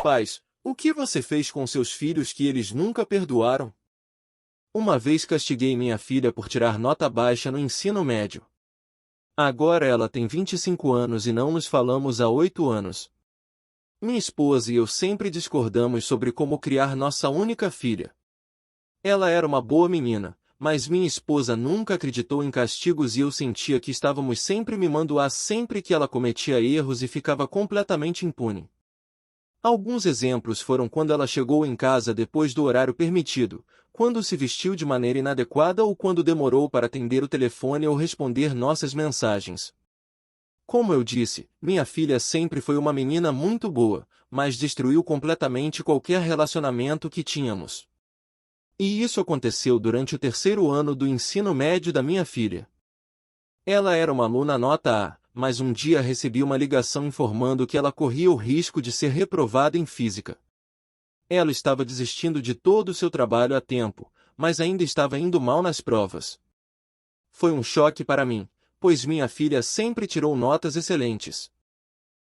Pais, o que você fez com seus filhos que eles nunca perdoaram? Uma vez castiguei minha filha por tirar nota baixa no ensino médio. Agora ela tem 25 anos e não nos falamos há 8 anos. Minha esposa e eu sempre discordamos sobre como criar nossa única filha. Ela era uma boa menina, mas minha esposa nunca acreditou em castigos e eu sentia que estávamos sempre mimando-a sempre que ela cometia erros e ficava completamente impune. Alguns exemplos foram quando ela chegou em casa depois do horário permitido, quando se vestiu de maneira inadequada ou quando demorou para atender o telefone ou responder nossas mensagens. Como eu disse, minha filha sempre foi uma menina muito boa, mas destruiu completamente qualquer relacionamento que tínhamos. E isso aconteceu durante o 3º ano do ensino médio da minha filha. Ela era uma aluna nota A, mas um dia recebi uma ligação informando que ela corria o risco de ser reprovada em física. Ela estava desistindo de todo o seu trabalho a tempo, mas ainda estava indo mal nas provas. Foi um choque para mim, pois minha filha sempre tirou notas excelentes.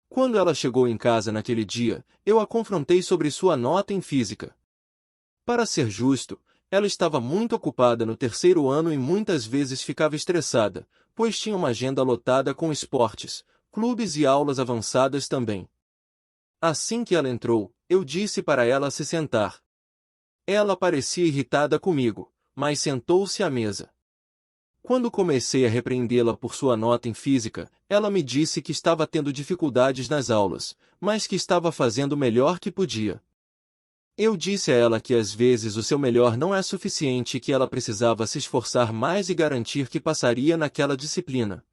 Quando ela chegou em casa naquele dia, eu a confrontei sobre sua nota em física. Para ser justo, ela estava muito ocupada no 3º ano e muitas vezes ficava estressada, pois tinha uma agenda lotada com esportes, clubes e aulas avançadas também. Assim que ela entrou, eu disse para ela se sentar. Ela parecia irritada comigo, mas sentou-se à mesa. Quando comecei a repreendê-la por sua nota em física, ela me disse que estava tendo dificuldades nas aulas, mas que estava fazendo o melhor que podia. Eu disse a ela que às vezes o seu melhor não é suficiente e que ela precisava se esforçar mais e garantir que passaria naquela disciplina.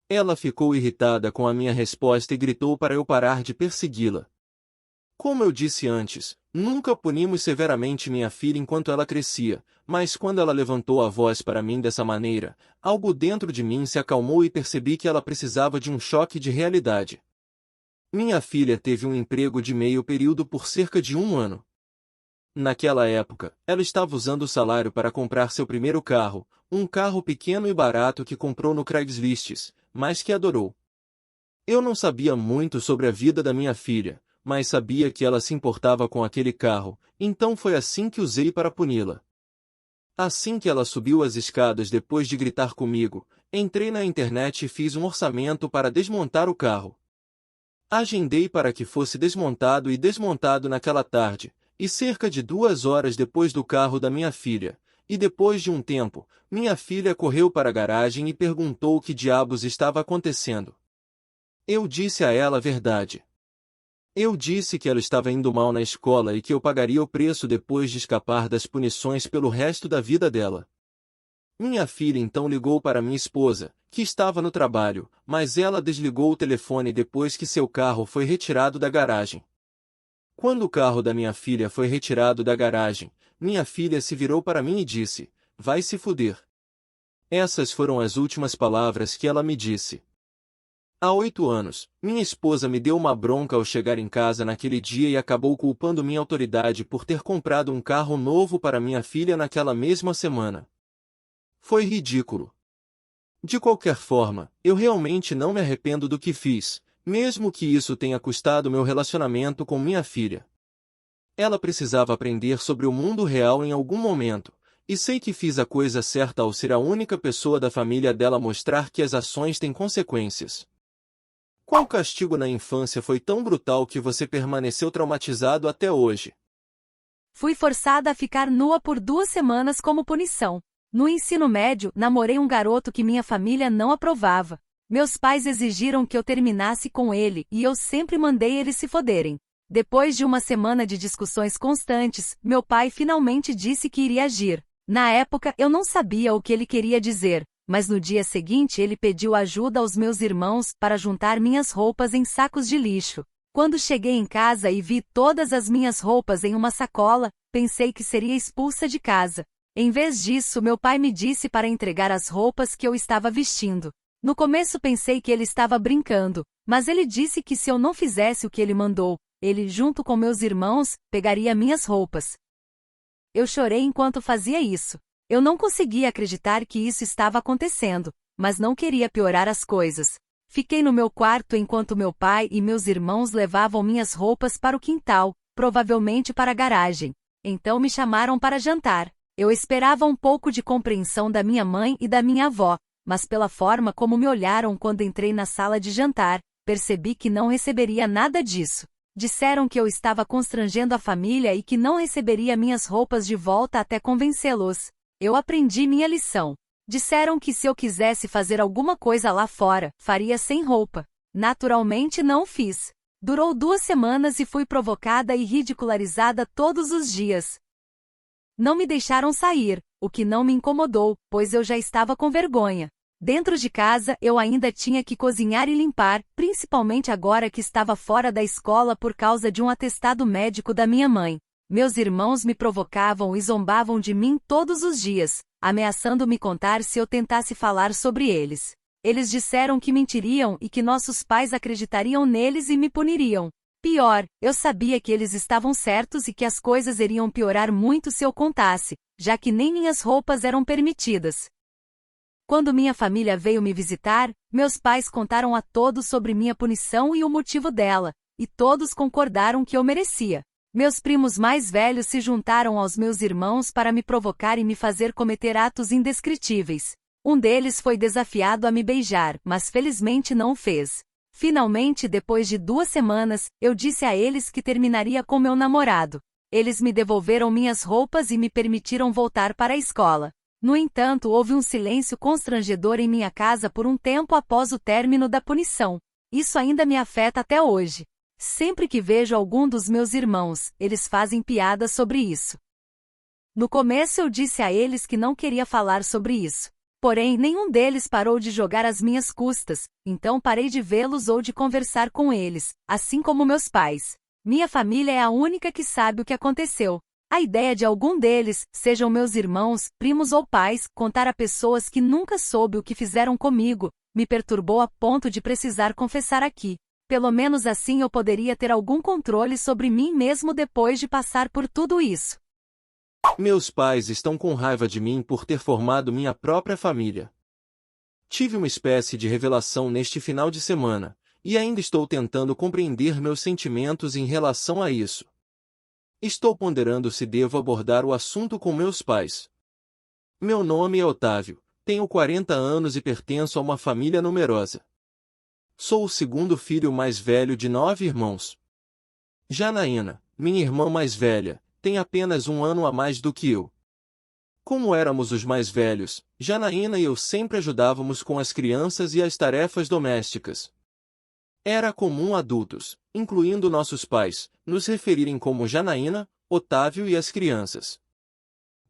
Ela ficou irritada com a minha resposta e gritou para eu parar de persegui-la. Como eu disse antes, nunca punimos severamente minha filha enquanto ela crescia, mas quando ela levantou a voz para mim dessa maneira, algo dentro de mim se acalmou e percebi que ela precisava de um choque de realidade. Minha filha teve um emprego de meio período por cerca de 1 ano. Naquela época, ela estava usando o salário para comprar seu primeiro carro, um carro pequeno e barato que comprou no Craigslist, mas que adorou. Eu não sabia muito sobre a vida da minha filha, mas sabia que ela se importava com aquele carro, então foi assim que usei para puni-la. Assim que ela subiu as escadas depois de gritar comigo, entrei na internet e fiz um orçamento para desmontar o carro. Agendei para que fosse desmontado e desmontado naquela tarde, e cerca de 2 horas depois do carro da minha filha, e depois de um tempo, minha filha correu para a garagem e perguntou o que diabos estava acontecendo. Eu disse a ela a verdade. Eu disse que ela estava indo mal na escola e que eu pagaria o preço depois de escapar das punições pelo resto da vida dela. Minha filha então ligou para minha esposa, que estava no trabalho, mas ela desligou o telefone depois que seu carro foi retirado da garagem. Quando o carro da minha filha foi retirado da garagem, minha filha se virou para mim e disse: "Vai se fuder." Essas foram as últimas palavras que ela me disse. Há 8 anos, minha esposa me deu uma bronca ao chegar em casa naquele dia e acabou culpando minha autoridade por ter comprado um carro novo para minha filha naquela mesma semana. Foi ridículo. De qualquer forma, eu realmente não me arrependo do que fiz, mesmo que isso tenha custado meu relacionamento com minha filha. Ela precisava aprender sobre o mundo real em algum momento, e sei que fiz a coisa certa ao ser a única pessoa da família dela mostrar que as ações têm consequências. Qual castigo na infância foi tão brutal que você permaneceu traumatizado até hoje? Fui forçada a ficar nua por 2 semanas como punição. No ensino médio, namorei um garoto que minha família não aprovava. Meus pais exigiram que eu terminasse com ele e eu sempre mandei eles se foderem. Depois de uma semana de discussões constantes, meu pai finalmente disse que iria agir. Na época, eu não sabia o que ele queria dizer, mas no dia seguinte ele pediu ajuda aos meus irmãos para juntar minhas roupas em sacos de lixo. Quando cheguei em casa e vi todas as minhas roupas em uma sacola, pensei que seria expulsa de casa. Em vez disso, meu pai me disse para entregar as roupas que eu estava vestindo. No começo pensei que ele estava brincando, mas ele disse que se eu não fizesse o que ele mandou, ele, junto com meus irmãos, pegaria minhas roupas. Eu chorei enquanto fazia isso. Eu não conseguia acreditar que isso estava acontecendo, mas não queria piorar as coisas. Fiquei no meu quarto enquanto meu pai e meus irmãos levavam minhas roupas para o quintal, provavelmente para a garagem. Então me chamaram para jantar. Eu esperava um pouco de compreensão da minha mãe e da minha avó, mas pela forma como me olharam quando entrei na sala de jantar, percebi que não receberia nada disso. Disseram que eu estava constrangendo a família e que não receberia minhas roupas de volta até convencê-los. Eu aprendi minha lição. Disseram que se eu quisesse fazer alguma coisa lá fora, faria sem roupa. Naturalmente não fiz. Durou 2 semanas e fui provocada e ridicularizada todos os dias. Não me deixaram sair, o que não me incomodou, pois eu já estava com vergonha. Dentro de casa eu ainda tinha que cozinhar e limpar, principalmente agora que estava fora da escola por causa de um atestado médico da minha mãe. Meus irmãos me provocavam e zombavam de mim todos os dias, ameaçando me contar se eu tentasse falar sobre eles. Eles disseram que mentiriam e que nossos pais acreditariam neles e me puniriam. Pior, eu sabia que eles estavam certos e que as coisas iriam piorar muito se eu contasse, já que nem minhas roupas eram permitidas. Quando minha família veio me visitar, meus pais contaram a todos sobre minha punição e o motivo dela, e todos concordaram que eu merecia. Meus primos mais velhos se juntaram aos meus irmãos para me provocar e me fazer cometer atos indescritíveis. Um deles foi desafiado a me beijar, mas felizmente não o fez. Finalmente, depois de 2 semanas, eu disse a eles que terminaria com meu namorado. Eles me devolveram minhas roupas e me permitiram voltar para a escola. No entanto, houve um silêncio constrangedor em minha casa por um tempo após o término da punição. Isso ainda me afeta até hoje. Sempre que vejo algum dos meus irmãos, eles fazem piadas sobre isso. No começo eu disse a eles que não queria falar sobre isso. Porém, nenhum deles parou de jogar às minhas custas, então parei de vê-los ou de conversar com eles, assim como meus pais. Minha família é a única que sabe o que aconteceu. A ideia de algum deles, sejam meus irmãos, primos ou pais, contar a pessoas que nunca soube o que fizeram comigo, me perturbou a ponto de precisar confessar aqui. Pelo menos assim eu poderia ter algum controle sobre mim mesmo depois de passar por tudo isso. Meus pais estão com raiva de mim por ter formado minha própria família. Tive uma espécie de revelação neste final de semana, e ainda estou tentando compreender meus sentimentos em relação a isso. Estou ponderando se devo abordar o assunto com meus pais. Meu nome é Otávio, tenho 40 anos e pertenço a uma família numerosa. Sou o segundo filho mais velho de 9 irmãos. Janaína, minha irmã mais velha, tem apenas 1 ano a mais do que eu. Como éramos os mais velhos, Janaína e eu sempre ajudávamos com as crianças e as tarefas domésticas. Era comum adultos, incluindo nossos pais, nos referirem como Janaína, Otávio e as crianças.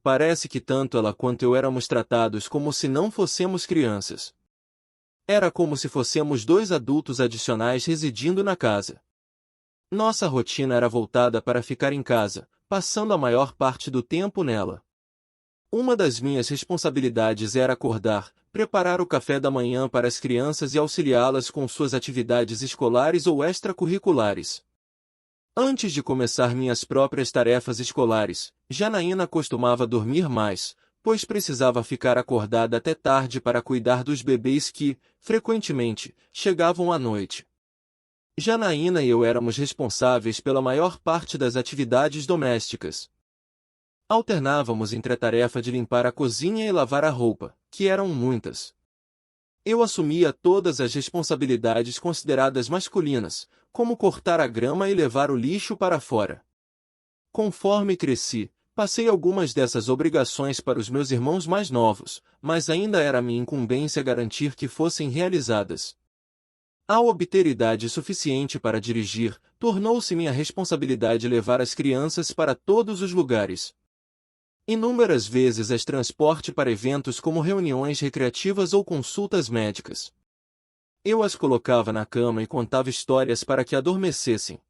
Parece que tanto ela quanto eu éramos tratados como se não fossemos crianças. Era como se fossemos 2 adultos adicionais residindo na casa. Nossa rotina era voltada para ficar em casa, passando a maior parte do tempo nela. Uma das minhas responsabilidades era acordar, preparar o café da manhã para as crianças e auxiliá-las com suas atividades escolares ou extracurriculares. Antes de começar minhas próprias tarefas escolares, Janaína costumava dormir mais, pois precisava ficar acordada até tarde para cuidar dos bebês que, frequentemente, chegavam à noite. Janaína e eu éramos responsáveis pela maior parte das atividades domésticas. Alternávamos entre a tarefa de limpar a cozinha e lavar a roupa, que eram muitas. Eu assumia todas as responsabilidades consideradas masculinas, como cortar a grama e levar o lixo para fora. Conforme cresci, passei algumas dessas obrigações para os meus irmãos mais novos, mas ainda era minha incumbência garantir que fossem realizadas. Ao obter idade suficiente para dirigir, tornou-se minha responsabilidade levar as crianças para todos os lugares. Inúmeras vezes as transporte para eventos como reuniões recreativas ou consultas médicas. Eu as colocava na cama e contava histórias para que adormecessem.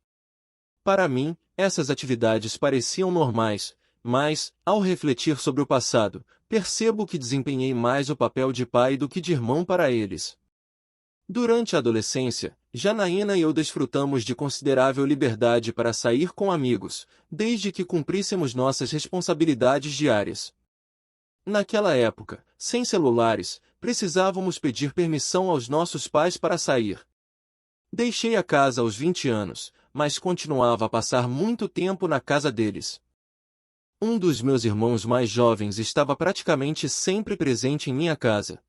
Para mim, essas atividades pareciam normais, mas, ao refletir sobre o passado, percebo que desempenhei mais o papel de pai do que de irmão para eles. Durante a adolescência, Janaína e eu desfrutamos de considerável liberdade para sair com amigos, desde que cumpríssemos nossas responsabilidades diárias. Naquela época, sem celulares, precisávamos pedir permissão aos nossos pais para sair. Deixei a casa aos 20 anos, mas continuava a passar muito tempo na casa deles. Um dos meus irmãos mais jovens estava praticamente sempre presente em minha casa.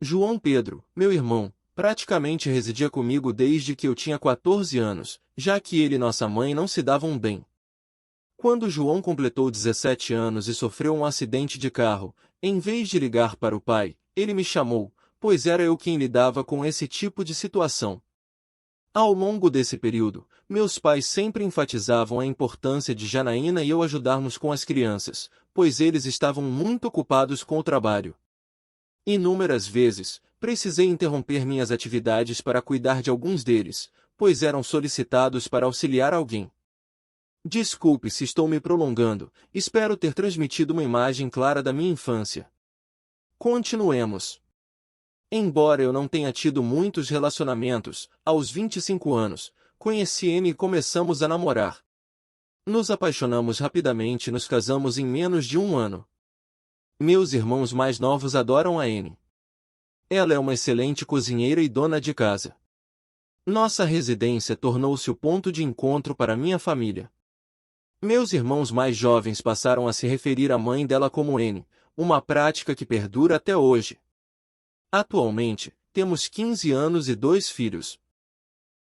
João Pedro, meu irmão, praticamente residia comigo desde que eu tinha 14 anos, já que ele e nossa mãe não se davam bem. Quando João completou 17 anos e sofreu um acidente de carro, em vez de ligar para o pai, ele me chamou, pois era eu quem lidava com esse tipo de situação. Ao longo desse período, meus pais sempre enfatizavam a importância de Janaína e eu ajudarmos com as crianças, pois eles estavam muito ocupados com o trabalho. Inúmeras vezes, precisei interromper minhas atividades para cuidar de alguns deles, pois eram solicitados para auxiliar alguém. Desculpe se estou me prolongando, espero ter transmitido uma imagem clara da minha infância. Continuemos. Embora eu não tenha tido muitos relacionamentos, aos 25 anos, conheci Anne e começamos a namorar. Nos apaixonamos rapidamente e nos casamos em menos de um ano. Meus irmãos mais novos adoram a Anne. Ela é uma excelente cozinheira e dona de casa. Nossa residência tornou-se o ponto de encontro para minha família. Meus irmãos mais jovens passaram a se referir à mãe dela como Anne, uma prática que perdura até hoje. Atualmente, temos 15 anos e 2 filhos.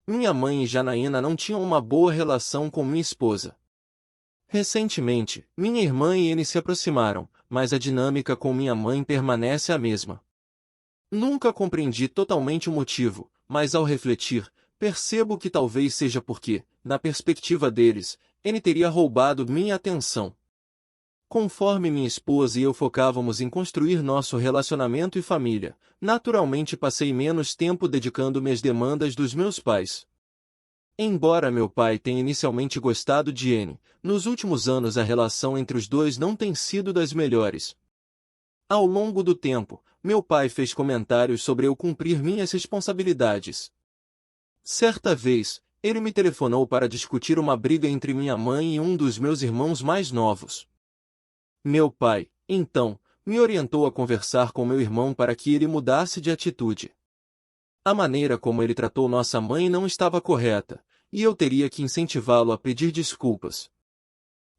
Minha mãe e Janaína não tinham uma boa relação com minha esposa. Recentemente, minha irmã e Anne se aproximaram, mas a dinâmica com minha mãe permanece a mesma. Nunca compreendi totalmente o motivo, mas ao refletir, percebo que talvez seja porque, na perspectiva deles, Anne teria roubado minha atenção. Conforme minha esposa e eu focávamos em construir nosso relacionamento e família, naturalmente passei menos tempo dedicando-me às demandas dos meus pais. Embora meu pai tenha inicialmente gostado de Anne, nos últimos anos a relação entre os dois não tem sido das melhores. Ao longo do tempo, meu pai fez comentários sobre eu cumprir minhas responsabilidades. Certa vez, ele me telefonou para discutir uma briga entre minha mãe e um dos meus irmãos mais novos. Meu pai, então, me orientou a conversar com meu irmão para que ele mudasse de atitude. A maneira como ele tratou nossa mãe não estava correta, e eu teria que incentivá-lo a pedir desculpas.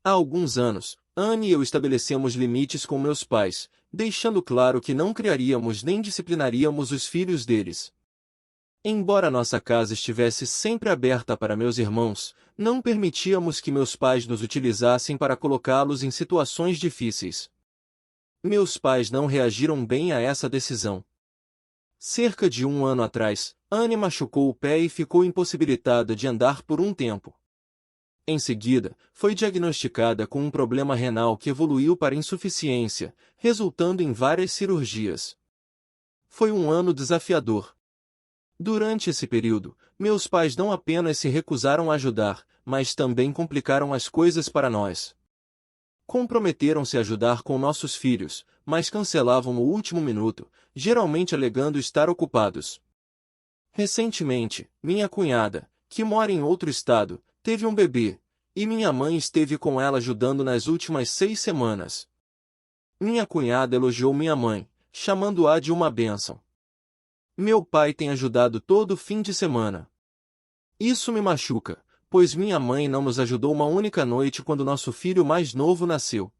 Há alguns anos, Anne e eu estabelecemos limites com meus pais, deixando claro que não criaríamos nem disciplinaríamos os filhos deles. Embora nossa casa estivesse sempre aberta para meus irmãos, não permitíamos que meus pais nos utilizassem para colocá-los em situações difíceis. Meus pais não reagiram bem a essa decisão. Cerca de um ano atrás, Anne machucou o pé e ficou impossibilitada de andar por um tempo. Em seguida, foi diagnosticada com um problema renal que evoluiu para insuficiência, resultando em várias cirurgias. Foi um ano desafiador. Durante esse período, meus pais não apenas se recusaram a ajudar, mas também complicaram as coisas para nós. Comprometeram-se a ajudar com nossos filhos, mas cancelavam no último minuto, geralmente alegando estar ocupados. Recentemente, minha cunhada, que mora em outro estado, teve um bebê, e minha mãe esteve com ela ajudando nas últimas 6 semanas. Minha cunhada elogiou minha mãe, chamando-a de uma bênção. Meu pai tem ajudado todo fim de semana. Isso me machuca, pois minha mãe não nos ajudou uma única noite quando nosso filho mais novo nasceu.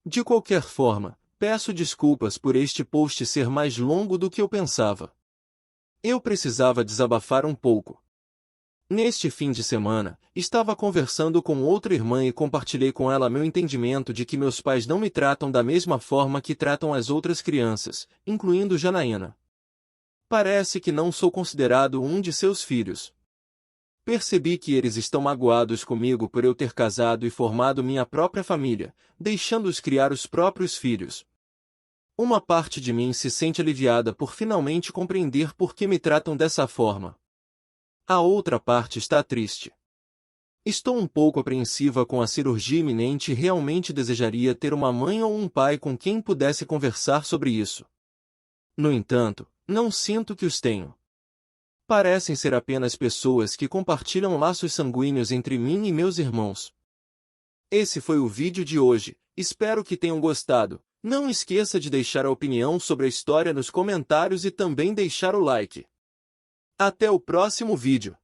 De qualquer forma, peço desculpas por este post ser mais longo do que eu pensava. Eu precisava desabafar um pouco. Neste fim de semana, estava conversando com outra irmã e compartilhei com ela meu entendimento de que meus pais não me tratam da mesma forma que tratam as outras crianças, incluindo Janaína. Parece que não sou considerado um de seus filhos. Percebi que eles estão magoados comigo por eu ter casado e formado minha própria família, deixando-os criar os próprios filhos. Uma parte de mim se sente aliviada por finalmente compreender por que me tratam dessa forma. A outra parte está triste. Estou um pouco apreensiva com a cirurgia iminente e realmente desejaria ter uma mãe ou um pai com quem pudesse conversar sobre isso. No entanto, não sinto que os tenho. Parecem ser apenas pessoas que compartilham laços sanguíneos entre mim e meus irmãos. Esse foi o vídeo de hoje, espero que tenham gostado. Não esqueça de deixar a opinião sobre a história nos comentários e também deixar o like. Até o próximo vídeo.